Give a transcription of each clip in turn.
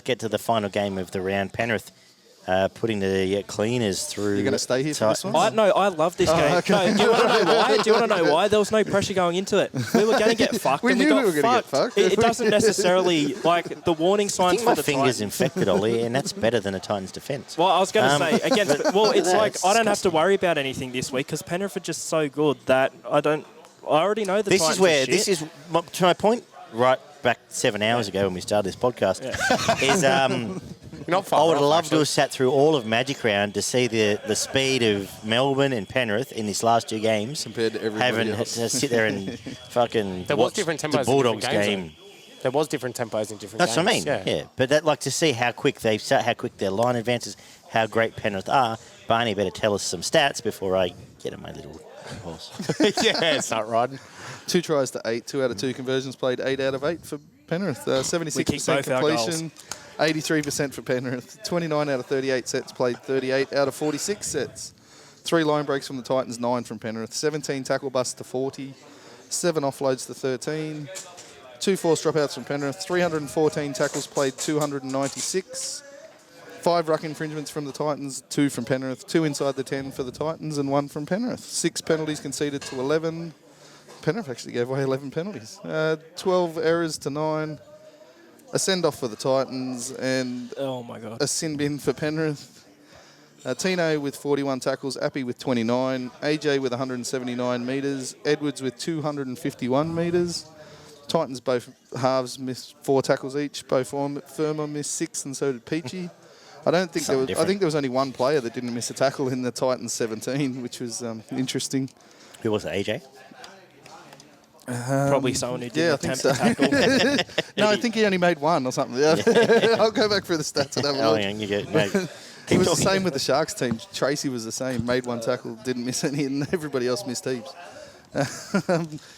get to the final game of the round. Penrith putting the cleaners through. You're going to stay here for this one? I love this game. Okay. No, do you want to know why? Do you want to know why? There was no pressure going into it. We were going to get fucked. We and knew we got we were going to get fucked. It doesn't necessarily, like, the warning I signs think for my the finger's Titans. infected, Ollie, and that's better than a Titans defence. Well, I was going to say, against... Well, it's like, That's I don't have to worry about anything this week because Penrith are just so good that I already know the Titans are shit. This is, to my point, right back 7 hours ago when we started this podcast, is... Not far I would have off, loved to actually. have sat through all of Magic Round to see the speed of Melbourne and Penrith in these last 2 games. Compared to everybody having else. to sit there and fucking There was watch different tempos the in Bulldogs different games, game. There was different tempos in different That's games. what I mean. Yeah. But that, like, to see how quick they start, how quick their line advances, how great Penrith are. Barney better tell us some stats before I get on my little horse. Yeah, it's not right. 2 tries to 8, 2 out of 2 conversions played, 8 out of 8 for Penrith. 76% both our completion, 83% for Penrith. 29 out of 38 sets played, 38 out of 46 sets. 3 line breaks from the Titans, 9 from Penrith. 17 tackle busts to 40, 7 offloads to 13. 2 forced dropouts from Penrith. 314 tackles played, 296. 5 ruck infringements from the Titans, 2 from Penrith. 2 inside the 10 for the Titans and 1 from Penrith. 6 penalties conceded to 11. Penrith actually gave away 11 penalties. 12 errors to 9. A send-off for the Titans and Oh, my God. a sin bin for Penrith. Tino with 41 tackles, Appy with 29, AJ with 179 metres, Edwards with 251 metres. Titans both halves missed 4 tackles each. Both Firma missed 6 and so did Peachy. I think there was only one player that didn't miss a tackle in the Titans 17, which was interesting. Who was it, AJ? Probably someone who didn't I think attempt so. to tackle. No, I think he only made 1 or something. I'll go back through the stats and have a Oh, look. yeah, you get... No. He was the same with the Sharks team. Tracy was the same. Made 1 tackle, didn't miss any, and everybody else missed heaps.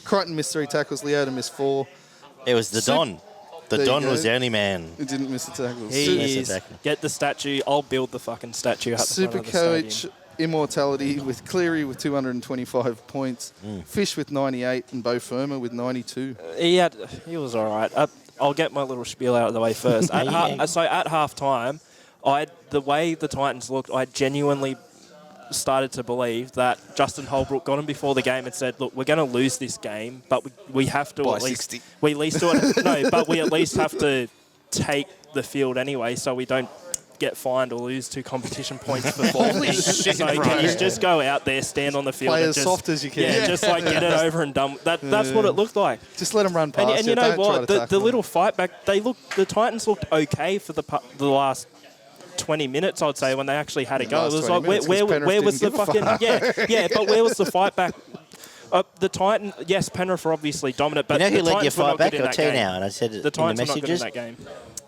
Crichton missed 3 tackles. Leota missed 4. It was the Don. The There you Don go. was the only man. He didn't miss a tackle. He is. tackle. Get the statue. I'll build the fucking statue at the front Super of the stadium. coach immortality with Cleary with 225 points, Fish with 98, and Bo Firma with 92. He was all right. I'll get my little spiel out of the way first. So at half time, the way the Titans looked, I genuinely started to believe that Justin Holbrook got him before the game and said, "Look, we're going to lose this game, but we have to By at least 60. we at least do it. No, but we at least have to take the field anyway, so we don't get fined or lose 2 competition points before." shit, So bro. can you just go out there, stand on the field, Play and as just, soft as you can. Yeah, just like get it over and done. That's what it looked like. Just let them run past And you know Don't try what? to The tackle little fight back, the Titans looked okay for the last 20 minutes, I'd say, when they actually had a go. It last was 20 like, minutes, 'cause where Penrith was the didn't give a fucking... fuck. Yeah, but where was the fight back? The Titan, yes, Penrith were obviously dominant, but You know who the led your Titans were fight not back? good in I'll that tell you game. now, and I said it The in the Titans were not good in messages. that game.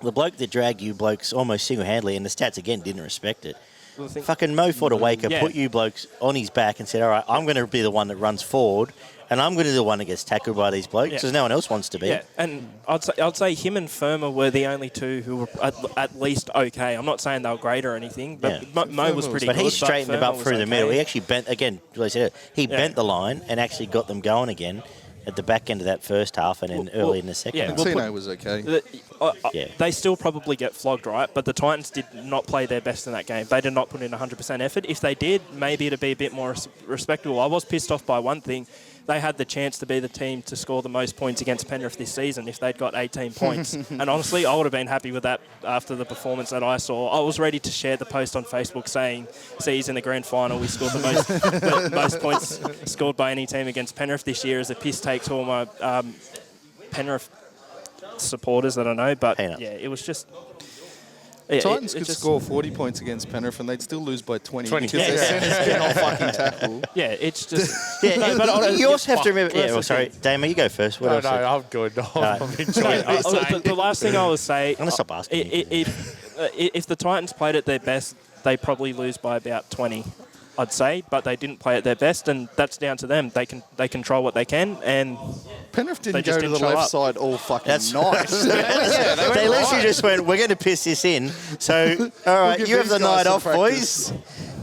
The bloke that dragged you blokes almost single-handedly, and the stats again didn't respect it. Well, I think- Fucking Mo Fortawaker Yeah. put you blokes on his back and said, all right, I'm going to be the one that runs forward, and I'm going to be the one that gets tackled by these blokes because no one else wants to be. Yeah, and I'd say him and Firma were the only 2 who were at least okay. I'm not saying they were great or anything, but Mo was pretty But good. he straightened them Firma up was through the okay. middle. He actually bent, again, like I said, he bent the line and actually got them going again at the back end of that first half and then early in the second yeah, half. well, Tino was okay. Yeah. They still probably get flogged, right? But the Titans did not play their best in that game. They did not put in 100% effort. If they did, maybe it'd be a bit more respectable. I was pissed off by one thing. They had the chance to be the team to score the most points against Penrith this season if they'd got 18 points. And honestly, I would have been happy with that after the performance that I saw. I was ready to share the post on Facebook saying, see, he's in the grand final. We scored the most points scored by any team against Penrith this year as a piss take to all my Penrith supporters that I know. But, Peanut. yeah, it was just... Titans could just, score 40 points against Penrith and they'd still lose by 20 because Yeah. their centers cannot fucking tackle. Yeah, it's just... Yeah, but you also have to remember... Well, Yeah, well, sorry, Damo, you go first. What No, else? I'm good. I'm enjoying No, this. the last thing I would say... I'm going to stop asking you. If the Titans played at their best, they probably lose by about 20, I'd say. But they didn't play at their best, and that's down to them. They control what they can, and Penrith They didn't just go to didn't the show left up. side all fucking That's- night. They literally just went, we're going to piss this in. So, all right, give you have these the guys night some off, practice. boys.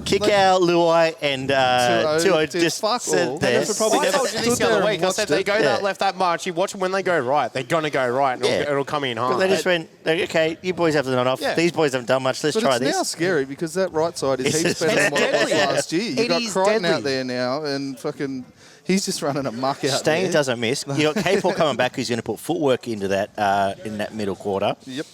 Kikau, Luai, and 2-0 just fuck sit all. there. Penrith probably I never told you this stood the other there week. and I said watched they it. go that left that much. You watch them when they go right. They're going to go right, and it'll come in hard. But they just went, okay, you boys have the night off. Yeah. These boys haven't done much. Let's But try it's this. now scary because that right side is It's heaps better than what it was deadly. last year. You It got is Crichton deadly. out there now, and fucking he's just running a muck out Staines there. doesn't miss. You got K-Paul coming back who's going to put footwork into that in that middle quarter. Yep.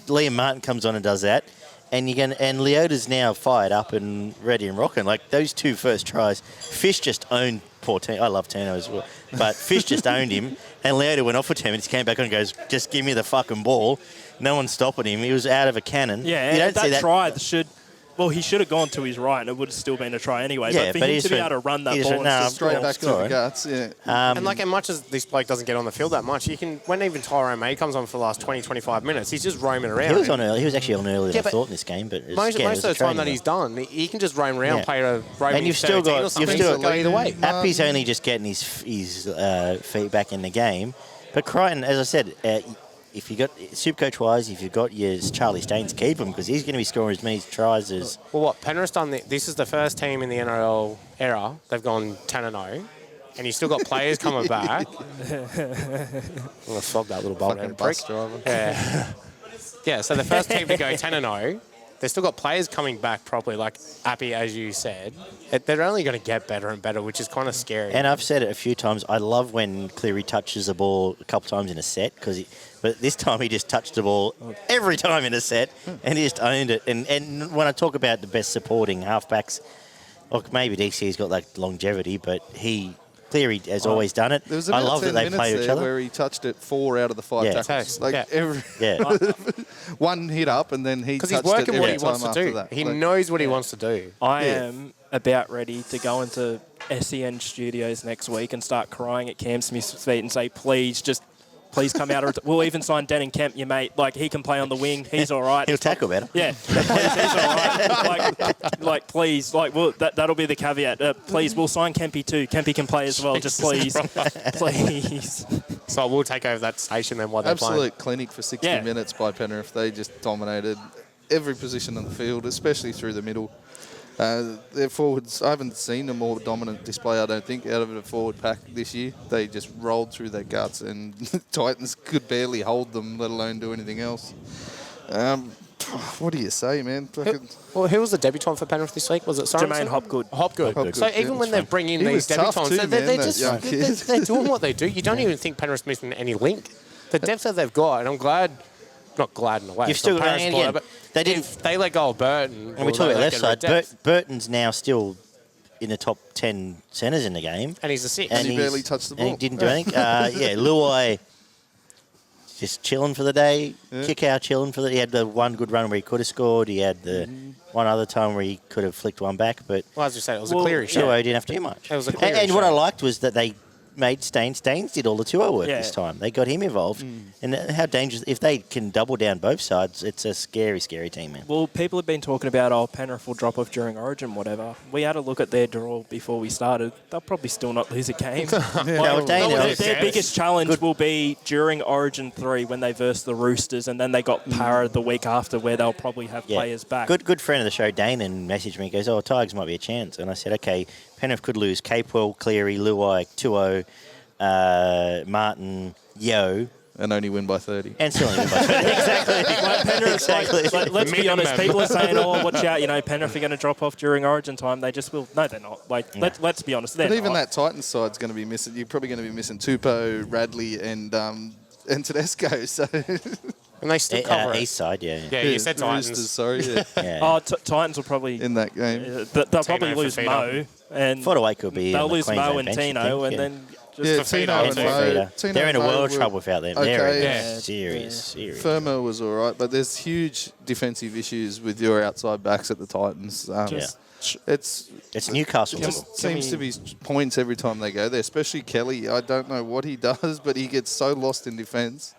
Liam Martin comes on and does that. And Leota's now fired up and ready and rocking. Like those two first tries, Fish just owned poor Tino. I love Tino as well, but Fish just owned him. And Leota went off for 10 minutes, came back on and goes, "Just give me the fucking ball." No one's stopping him. He was out of a cannon. Yeah, you and don't see that try should. Well, he should have gone to his right, and it would have still been a try anyway. Yeah, but for but him he to just be went- able to run that he just ball went, and nah, just Straight score. back to scoring. the guts, yeah. And like, as much as this bloke doesn't get on the field that much, you can, when even Tyrone May comes on for the last 20, 25 minutes, he's just roaming around. He was on early. He was actually on earlier Yeah, than I but thought in this game. But Most of the time that he's done, he can just roam around, Yeah. play a roaming And you've still 13 or got something. you've still Go either way. Appy's only just getting his feet back in the game, but Crichton, as I said, if you got Supercoach wise, if you've got your Charlie Staines, keep him because he's going to be scoring as many tries as. Well, what Penrith's done? This is the first team in the NRL era they've gone 10-0, and you still got players coming back. I'm gonna flog that little bolt Fucking out prick. bus driver. Yeah, yeah. So the first team to go 10-0, they've still got players coming back properly, like Appy, as you said. They're only going to get better and better, which is kind of scary. And I've said it a few times. I love when Cleary touches the ball a couple times in a set but this time he just touched the ball every time in a set and he just owned it. And when I talk about the best supporting halfbacks, look, maybe DC's got like longevity, but Cleary has always done it. There was I about love 10 that they minutes play there each other. where he touched it 4 out of the 5 Yeah. tackles. Yeah. Every Yeah. one hit up and then he Because touched he's working it what every he wants time to after do. that. He Like, knows what he wants to do. I Yeah. am about ready to go into SEN Studios next week and start crying at Cam Smith's feet and say, please come out. We'll even sign Denon Kemp, your mate. Like, he can play on the wing. He's all right. He'll tackle better. Yeah, please, he's all right. Please, that'll be the caveat. Please, we'll sign Kempy too. Kempy can play as well. Just please, please. So we'll take over that station then while they're playing. absolute clinic for 60 Yeah. minutes by Penrith. They just dominated every position on the field, especially through the middle. Their forwards, I haven't seen a more dominant display, I don't think, out of the forward pack this year. They just rolled through their guts and Titans could barely hold them, let alone do anything else. What do you say, man? Fucking- Who was the debutant for Penrith this week? Was it Sorensen? Jermaine Hopgood. Hopgood. Hopgood, So yeah. even when they bring in He these was tough debutants, too, they're man, that just young kid. they're doing what they do. You don't even think Penrith's missing any link. The depth that they've got, and I'm glad, not glad in a way. You've it's still not got Paris and player, again, but they didn't. if they let go of Burton, And we talk about left side. depth, Burton's now still in the top 10 centres in the game. and he's a six. And he he's- barely touched the And he ball. didn't do anything. Luai just chilling for the day. Yeah. Kick out chilling for the. He had the one good run where he could have scored. He had the one other time where he could have flicked one back, but well, as you say, it was Well, a Cleary yeah. shot. 2-0 didn't have to do much. It was a And, Cleary what I shot. liked was that they made Staines did all the 2-0 work Yeah. this time. They got him involved. And how dangerous, if they can double down both sides, it's a scary, scary team, man. Well, people have been talking about, Penrith will drop off during Origin, whatever. We had a look at their draw before we started. They'll probably still not lose a game. No, Dane, Their biggest challenge will be during Origin 3 when they verse the Roosters, and then they got Para the week after where they'll probably have players back. Good friend of the show, Dane, and messaged me. He goes, Tigers might be a chance. And I said, okay, Penrith could lose Capewell, Cleary, Luai, 2-0, Martin, Yo, And only win by 30. and still only win by 20. Exactly. Exactly. Let's be honest, Minimum. people are saying, watch out, Penrith are going to drop off during Origin time. They just will. No, they're not. Let's be honest, they're But even not. that Titans side's going to be missing. You're probably going to be missing Tupou, Radley, and Tedesco. So And they still cover it. East side, yeah. Yeah, you said Roosters, Titans. sorry, yeah, Yeah. Titans will probably... in that game. they'll Tino probably lose Fafita. Mo. And Fodaway could be they'll on the lose Mo Queensland and bench, I Tino, think, and yeah. then... Yeah, Fafita Tino and and Fafita. Mo. Tino They're in a and Mo world of were trouble without them. They're okay. in Yeah. serious. Firmo was all right, but there's huge defensive issues with your outside backs at the Titans. It's Newcastle. It just seems to be points every time they go there, especially Kelly. I don't know what he does, but he gets so lost in defence.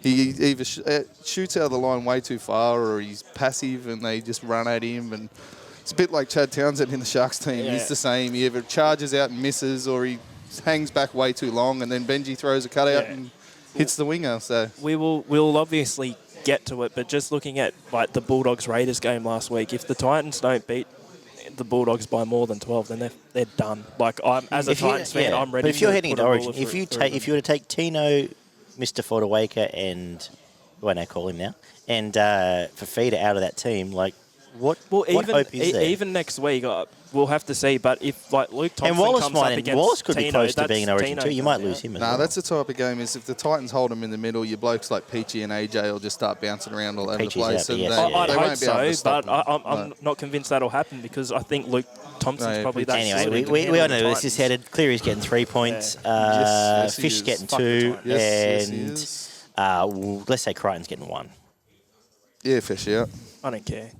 He either shoots out of the line way too far or he's passive and they just run at him. And it's a bit like Chad Townsend in the Sharks team. Yeah. He's the same. He either charges out and misses or he hangs back way too long and then Benji throws a cutout and hits the winger. So We'll obviously get to it, but just looking at the Bulldogs-Raiders game last week, if the Titans don't beat the Bulldogs by more than 12, then they're done. Like, as a Titans fan, I'm ready. But if you're to heading put into a Origin, ruler if you through were to take Tino, Mr. Fortawaker, and what I call him now, and Fafita out of that team, like what hope is there? Even next week, we'll have to see. But if like Luke Thompson and Wallace comes up against Wallace could Tino, be close to that's being an Origin Tino too. You might coming lose out. him as Nah, well. that's the type of game is if the Titans hold them in the middle, your blokes like Peachy and AJ will just start bouncing around all over the Peachy's place. out, but And yes, they, yeah. I'd they hope won't be able so, to stop but them. I'm not convinced that'll happen because I think Luke Thompson's No, probably that. Anyway, good we to all handle know the where this is headed. Cleary's getting 3 points. Yes, he Fish is. getting Fuck the 2, Titans. Yes, he and is. let's say Crichton's getting 1. Yeah, Fish out. I don't care.